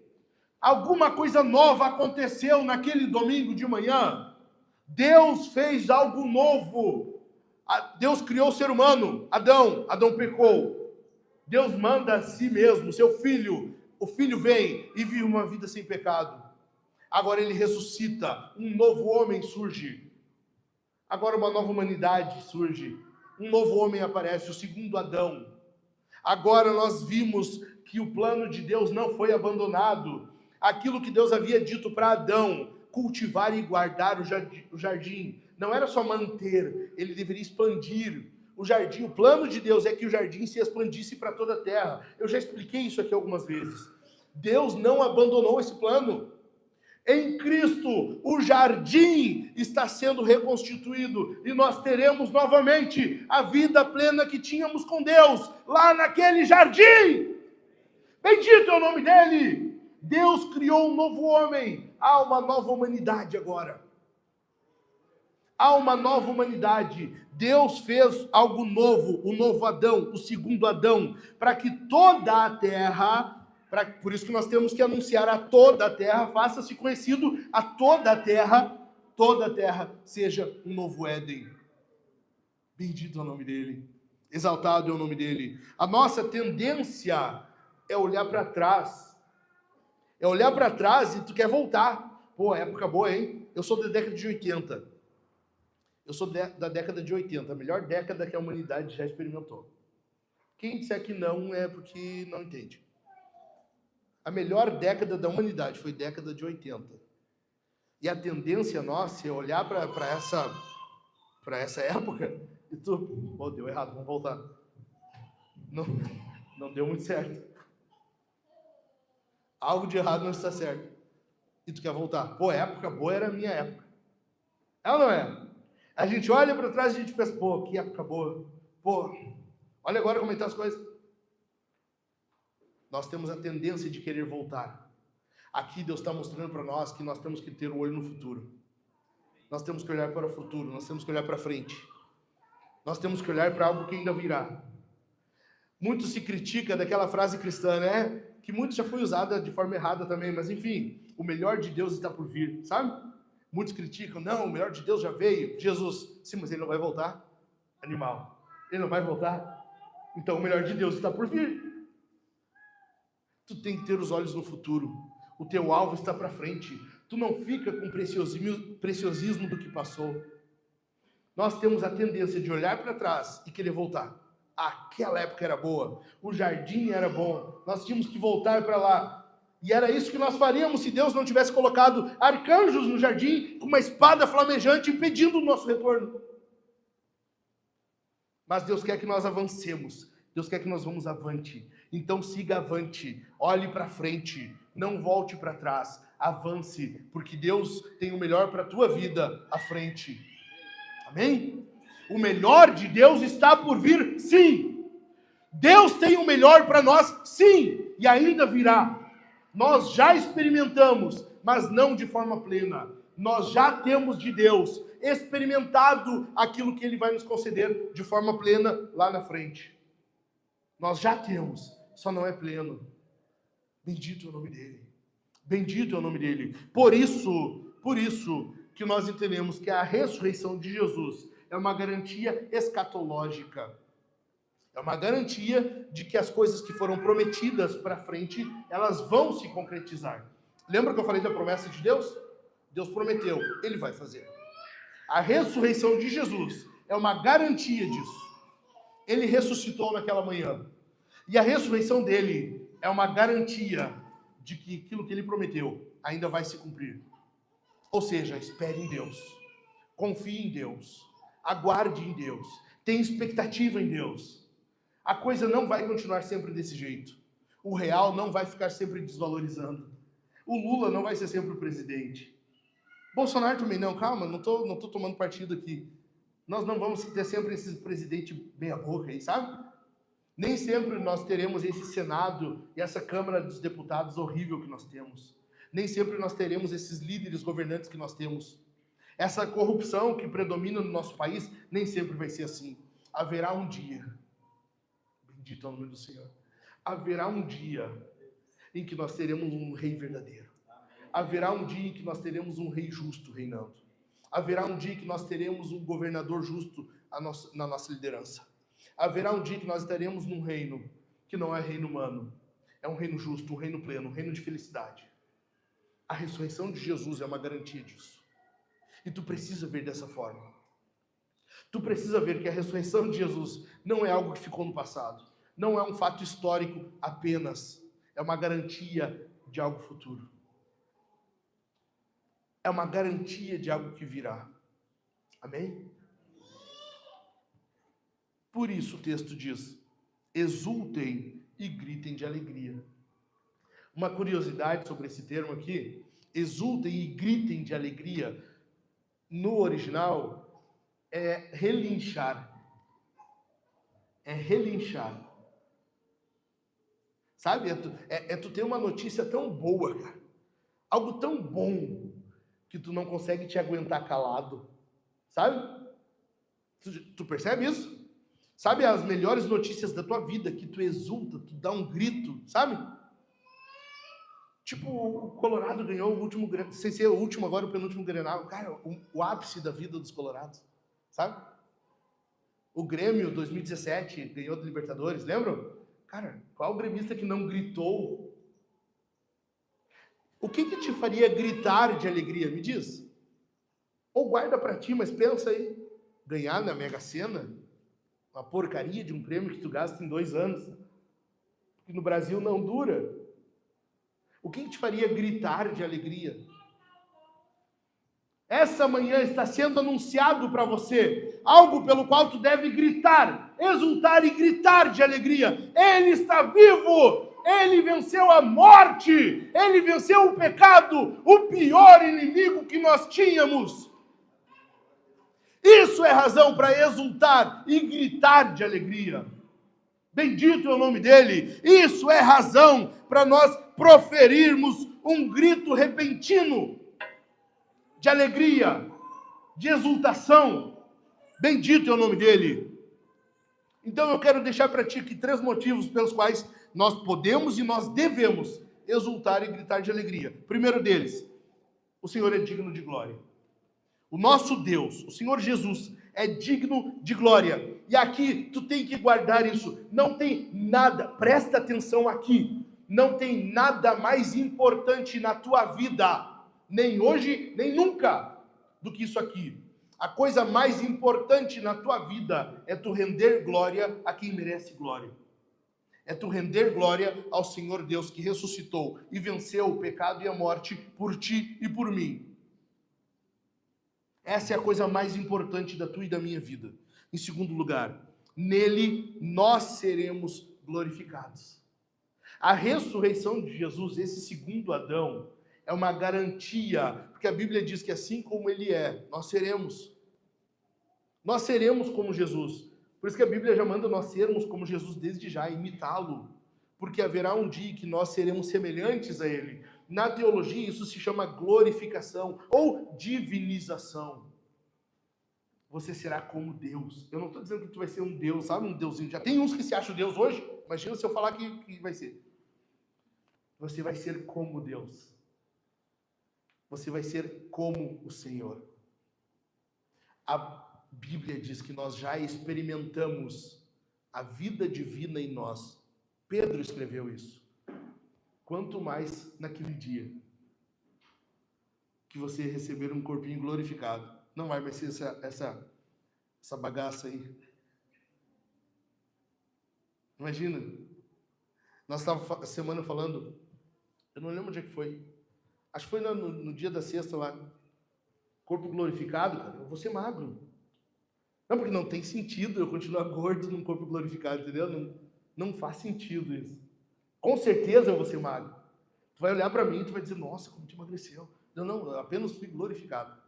Alguma coisa nova aconteceu naquele domingo de manhã. Deus fez algo novo. Deus criou o ser humano, Adão pecou. Deus manda a si mesmo, seu filho. O filho vem e vive uma vida sem pecado. Agora ele ressuscita, um novo homem surge. Agora uma nova humanidade surge. Um novo homem aparece, o segundo Adão. Agora nós vimos que o plano de Deus não foi abandonado. Aquilo que Deus havia dito para Adão, cultivar e guardar o jardim, não era só manter, ele deveria expandir o jardim. O plano de Deus é que o jardim se expandisse para toda a terra. Eu já expliquei isso aqui algumas vezes. Deus não abandonou esse plano. Em Cristo, o jardim está sendo reconstituído e nós teremos novamente a vida plena que tínhamos com Deus, lá naquele jardim. Bendito é o nome dEle. Deus criou um novo homem. Há uma nova humanidade agora. Há uma nova humanidade. Deus fez algo novo, o novo Adão, o segundo Adão, para que toda a terra... Por isso que nós temos que anunciar a toda a terra, faça-se conhecido a toda a terra seja um novo Éden. Bendito é o nome dEle, exaltado é o nome dEle. A nossa tendência é olhar para trás. É olhar para trás e tu quer voltar. Pô, época boa, hein? Eu sou da década de 80. Eu sou da década de 80, a melhor década que a humanidade já experimentou. Quem disser que não é porque não entende. A melhor década da humanidade foi a década de 80. E a tendência nossa é olhar para essa época e tu... Oh, deu errado, vamos voltar. Não deu muito certo. Algo de errado não está certo. E tu quer voltar. Pô, época boa era a minha época. É ou não é? A gente olha para trás e a gente pensa, pô, que época boa. Pô, olha agora como estão as coisas. Nós temos a tendência de querer voltar. Aqui Deus está mostrando para nós que nós temos que ter o olho no futuro. Nós temos que olhar para o futuro, nós temos que olhar para frente. Nós temos que olhar para algo que ainda virá. Muito se critica daquela frase cristã, né? Que muito já foi usada de forma errada também, mas enfim, o melhor de Deus está por vir, sabe? Muitos criticam, não, o melhor de Deus já veio, Jesus. Sim, mas ele não vai voltar? Animal. Ele não vai voltar? Então o melhor de Deus está por vir. Tu tem que ter os olhos no futuro. O teu alvo está para frente. Tu não fica com preciosismo do que passou. Nós temos a tendência de olhar para trás e querer voltar. Aquela época era boa, o jardim era bom, nós tínhamos que voltar para lá. E era isso que nós faríamos se Deus não tivesse colocado arcanjos no jardim com uma espada flamejante impedindo o nosso retorno. Mas Deus quer que nós avancemos, Deus quer que nós vamos avante. Então siga avante, olhe para frente, não volte para trás, avance, porque Deus tem o melhor para a tua vida à frente. Amém? O melhor de Deus está por vir, sim. Deus tem o melhor para nós, sim. E ainda virá. Nós já experimentamos, mas não de forma plena. Nós já temos de Deus experimentado aquilo que Ele vai nos conceder de forma plena lá na frente. Nós já temos, só não é pleno. Bendito é o nome dEle. Bendito é o nome dEle. Por isso que nós entendemos que a ressurreição de Jesus é uma garantia escatológica. É uma garantia de que as coisas que foram prometidas para frente, elas vão se concretizar. Lembra que eu falei da promessa de Deus? Deus prometeu, Ele vai fazer. A ressurreição de Jesus é uma garantia disso. Ele ressuscitou naquela manhã. E a ressurreição dele é uma garantia de que aquilo que Ele prometeu ainda vai se cumprir. Ou seja, espere em Deus. Confie em Deus. Aguarde em Deus. Tenha expectativa em Deus. A coisa não vai continuar sempre desse jeito. O real não vai ficar sempre desvalorizando. O Lula não vai ser sempre o presidente. Bolsonaro também não. Calma, não tô tomando partido aqui. Nós não vamos ter sempre esse presidente meia boca aí, sabe? Nem sempre nós teremos esse Senado e essa Câmara dos Deputados horrível que nós temos. Nem sempre nós teremos esses líderes governantes que nós temos. Essa corrupção que predomina no nosso país nem sempre vai ser assim. Haverá um dia, bendito é o nome do Senhor, haverá um dia em que nós teremos um rei verdadeiro. Haverá um dia em que nós teremos um rei justo reinando. Haverá um dia em que nós teremos um governador justo na nossa liderança. Haverá um dia em que nós estaremos num reino que não é reino humano. É um reino justo, um reino pleno, um reino de felicidade. A ressurreição de Jesus é uma garantia disso. E tu precisa ver dessa forma. Tu precisa ver que a ressurreição de Jesus não é algo que ficou no passado. Não é um fato histórico apenas. É uma garantia de algo futuro. É uma garantia de algo que virá. Amém? Por isso o texto diz: exultem e gritem de alegria. Uma curiosidade sobre esse termo aqui, exultem e gritem de alegria, no original, é relinchar. É relinchar. Sabe? Tu ter uma notícia tão boa, cara. Algo tão bom que tu não consegue te aguentar calado. Sabe? Tu percebe isso? Sabe as melhores notícias da tua vida, que tu exulta, tu dá um grito, sabe? Tipo, o Colorado ganhou o último, sem ser o último agora, o penúltimo Grenal. Cara, o ápice da vida dos Colorados, sabe? O Grêmio, 2017, ganhou do Libertadores, lembram? Cara, qual gremista que não gritou? O que te faria gritar de alegria? Me diz. Ou guarda pra ti, mas pensa aí. Ganhar na Mega Sena? uma porcaria de um prêmio que tu gasta em 2 anos, que no Brasil não dura. O que te faria gritar de alegria? Essa manhã está sendo anunciado para você algo pelo qual tu deve gritar, exultar e gritar de alegria. Ele está vivo! Ele venceu a morte! Ele venceu o pecado, o pior inimigo que nós tínhamos. Isso é razão para exultar e gritar de alegria. Bendito é o nome dele. Isso é razão para nós proferirmos um grito repentino de alegria, de exultação. Bendito é o nome dele. Então eu quero deixar para ti aqui 3 motivos pelos quais nós podemos e nós devemos exultar e gritar de alegria. Primeiro deles, o Senhor é digno de glória. O nosso Deus, o Senhor Jesus, é digno de glória. E aqui tu tem que guardar isso. Não tem nada, presta atenção aqui, não tem nada mais importante na tua vida, nem hoje, nem nunca, do que isso aqui. A coisa mais importante na tua vida é tu render glória a quem merece glória. É tu render glória ao Senhor Deus que ressuscitou e venceu o pecado e a morte por ti e por mim. Essa é a coisa mais importante da tua e da minha vida. Em segundo lugar, nele nós seremos glorificados. A ressurreição de Jesus, esse segundo Adão, é uma garantia, porque a Bíblia diz que assim como ele é, nós seremos. Nós seremos como Jesus. Por isso que a Bíblia já manda nós sermos como Jesus desde já, imitá-lo. Porque haverá um dia que nós seremos semelhantes a ele. Na teologia, isso se chama glorificação ou divinização. Você será como Deus. Eu não estou dizendo que tu vai ser um Deus, sabe? Um Deusinho. Já tem uns que se acham Deus hoje. Imagina se eu falar que vai ser. Você vai ser como Deus. Você vai ser como o Senhor. A Bíblia diz que nós já experimentamos a vida divina em nós. Pedro escreveu isso. Quanto mais naquele dia que você receber um corpinho glorificado. Não vai mais ser essa bagaça aí. Imagina. Nós estávamos semana falando, eu não lembro onde é que foi. Acho que foi no dia da sexta lá. Corpo glorificado, cara, eu vou ser magro. Não, porque não tem sentido eu continuar gordo num corpo glorificado, entendeu? Não faz sentido isso. Com certeza eu vou ser magro. Tu vai olhar para mim e tu vai dizer, nossa, como tu emagreceu. Não, eu apenas fui glorificado.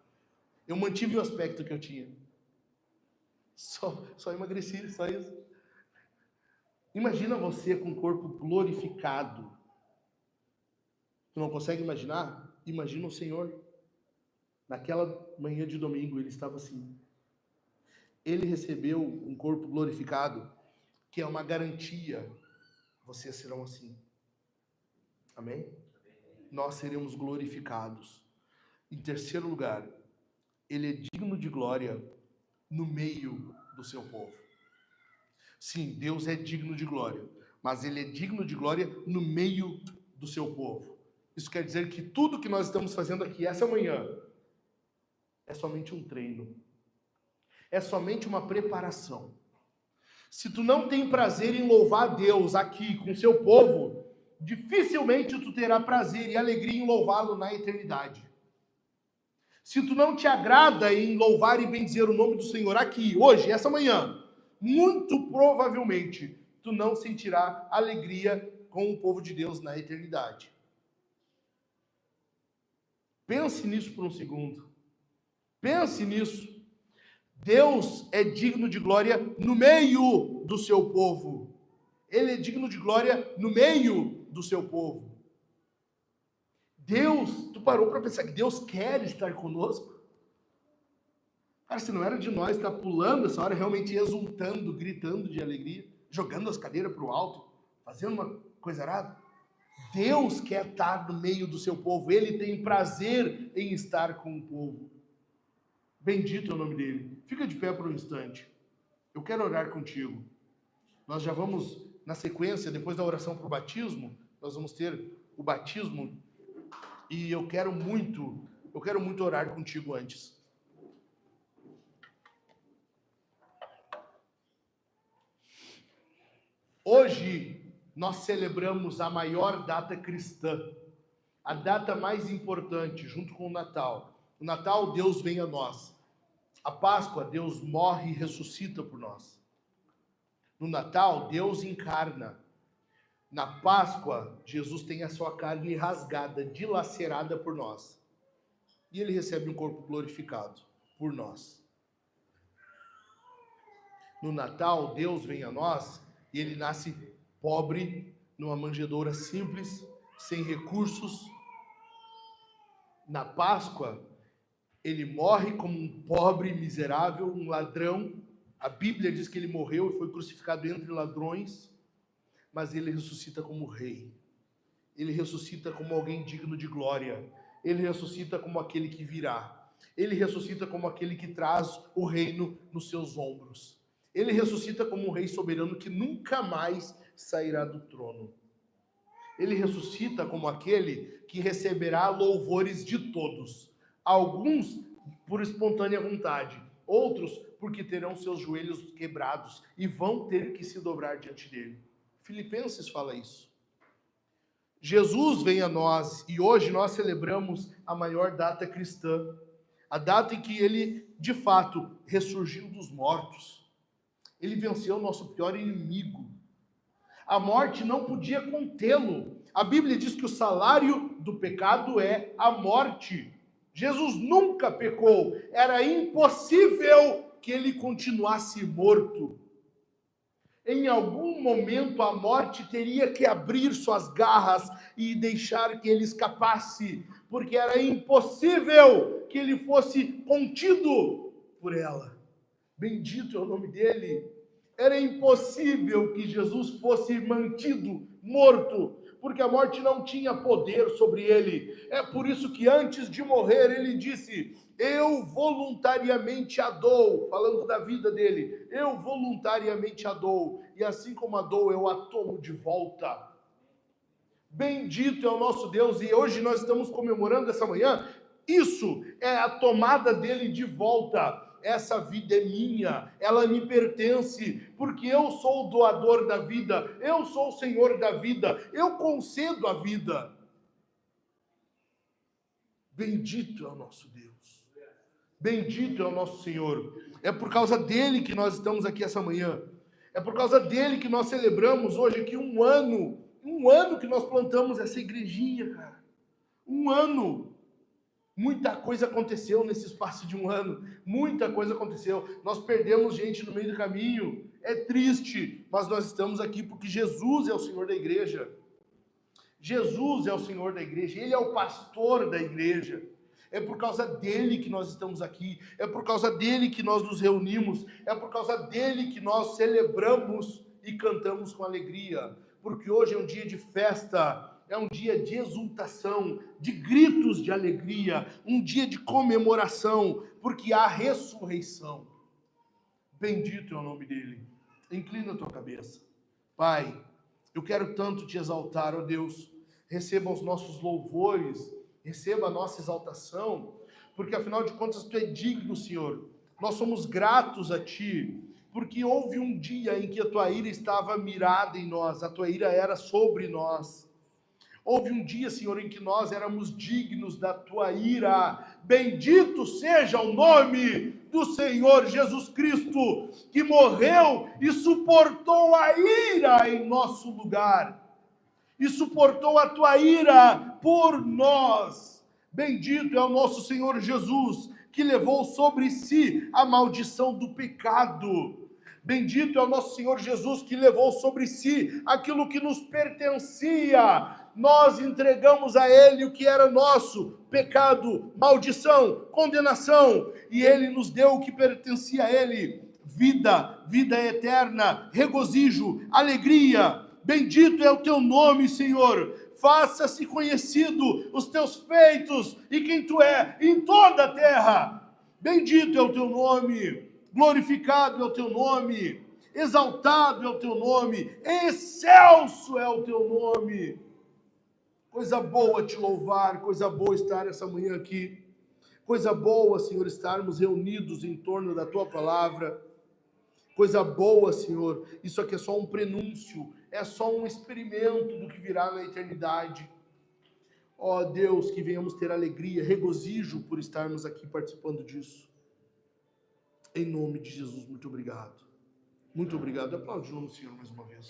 Eu mantive o aspecto que eu tinha. Só emagreci, só isso. Imagina você com o corpo glorificado. Tu não consegue imaginar? Imagina o Senhor. Naquela manhã de domingo, ele estava assim. Ele recebeu um corpo glorificado, que é uma garantia. Vocês serão assim. Amém? Nós seremos glorificados. Em terceiro lugar, ele é digno de glória no meio do seu povo. Sim, Deus é digno de glória, mas ele é digno de glória no meio do seu povo. Isso quer dizer que tudo que nós estamos fazendo aqui essa manhã é somente um treino. É somente uma preparação. Se tu não tem prazer em louvar a Deus aqui com o seu povo, dificilmente tu terá prazer e alegria em louvá-lo na eternidade. Se tu não te agrada em louvar e bendizer o nome do Senhor aqui, hoje, essa manhã, muito provavelmente tu não sentirá alegria com o povo de Deus na eternidade. Pense nisso por um segundo. Pense nisso. Deus é digno de glória no meio do seu povo. Ele é digno de glória no meio do seu povo. Deus, tu parou para pensar que Deus quer estar conosco? Cara, se não era de nós estar pulando essa hora, realmente exultando, gritando de alegria, jogando as cadeiras para o alto, fazendo uma coisa errada. Deus quer estar no meio do seu povo. Ele tem prazer em estar com o povo. Bendito é o nome dele. Fica de pé por um instante. Eu quero orar contigo. Nós já vamos, na sequência, depois da oração para o batismo, nós vamos ter o batismo. E eu quero muito orar contigo antes. Hoje nós celebramos a maior data cristã, a data mais importante, junto com o Natal. O Natal, Deus vem a nós. A Páscoa, Deus morre e ressuscita por nós. No Natal, Deus encarna. Na Páscoa, Jesus tem a sua carne rasgada, dilacerada por nós. E ele recebe um corpo glorificado por nós. No Natal, Deus vem a nós e ele nasce pobre, numa manjedoura simples, sem recursos. Na Páscoa, ele morre como um pobre, miserável, um ladrão. A Bíblia diz que ele morreu e foi crucificado entre ladrões, mas ele ressuscita como rei. Ele ressuscita como alguém digno de glória. Ele ressuscita como aquele que virá. Ele ressuscita como aquele que traz o reino nos seus ombros. Ele ressuscita como um rei soberano que nunca mais sairá do trono. Ele ressuscita como aquele que receberá louvores de todos. Alguns por espontânea vontade, outros porque terão seus joelhos quebrados e vão ter que se dobrar diante dele. Filipenses fala isso. Jesus vem a nós e hoje nós celebramos a maior data cristã, a data em que ele, de fato, ressurgiu dos mortos. Ele venceu o nosso pior inimigo. A morte não podia contê-lo. A Bíblia diz que o salário do pecado é a morte. Jesus nunca pecou. Era impossível que ele continuasse morto. Em algum momento a morte teria que abrir suas garras e deixar que ele escapasse, porque era impossível que ele fosse contido por ela. Bendito é o nome dele. Era impossível que Jesus fosse mantido morto, porque a morte não tinha poder sobre ele. É por isso que antes de morrer ele disse: eu voluntariamente a dou, falando da vida dele, eu voluntariamente a dou, e assim como a dou, eu a tomo de volta. Bendito é o nosso Deus, e hoje nós estamos comemorando essa manhã, isso é a tomada dele de volta. Essa vida é minha, ela me pertence, porque eu sou o doador da vida, eu sou o Senhor da vida, eu concedo a vida. Bendito é o nosso Deus, bendito é o nosso Senhor. É por causa dele que nós estamos aqui essa manhã, é por causa dele que nós celebramos hoje aqui um ano que nós plantamos essa igrejinha, cara. Um ano. Muita coisa aconteceu nesse espaço de um ano, muita coisa aconteceu. Nós perdemos gente no meio do caminho, é triste, mas nós estamos aqui porque Jesus é o Senhor da igreja. Jesus é o Senhor da igreja, Ele é o pastor da igreja. É por causa dele que nós estamos aqui, é por causa dele que nós nos reunimos, é por causa dele que nós celebramos e cantamos com alegria, porque hoje é um dia de festa, é um dia de exultação, de gritos de alegria, um dia de comemoração, porque há ressurreição. Bendito é o nome dele. Inclina a tua cabeça. Pai, eu quero tanto te exaltar, ó Deus. Receba os nossos louvores, receba a nossa exaltação, porque afinal de contas tu é digno, Senhor. Nós somos gratos a ti, porque houve um dia em que a tua ira estava mirada em nós, a tua ira era sobre nós. Houve um dia, Senhor, em que nós éramos dignos da tua ira. Bendito seja o nome do Senhor Jesus Cristo, que morreu e suportou a ira em nosso lugar. E suportou a tua ira por nós. Bendito é o nosso Senhor Jesus, que levou sobre si a maldição do pecado. Bendito é o nosso Senhor Jesus, que levou sobre si aquilo que nos pertencia. Nós entregamos a Ele o que era nosso, pecado, maldição, condenação, e Ele nos deu o que pertencia a Ele, vida, vida eterna, regozijo, alegria. Bendito é o teu nome, Senhor. Faça-se conhecido os teus feitos e quem tu é em toda a terra. Bendito é o teu nome, glorificado é o teu nome, exaltado é o teu nome, excelso é o teu nome. Coisa boa te louvar, coisa boa estar essa manhã aqui. Coisa boa, Senhor, estarmos reunidos em torno da tua palavra. Coisa boa, Senhor. Isso aqui é só um prenúncio, é só um experimento do que virá na eternidade. Ó Deus, que venhamos ter alegria, regozijo por estarmos aqui participando disso. Em nome de Jesus, muito obrigado. Muito obrigado. Aplaude o nome do Senhor mais uma vez.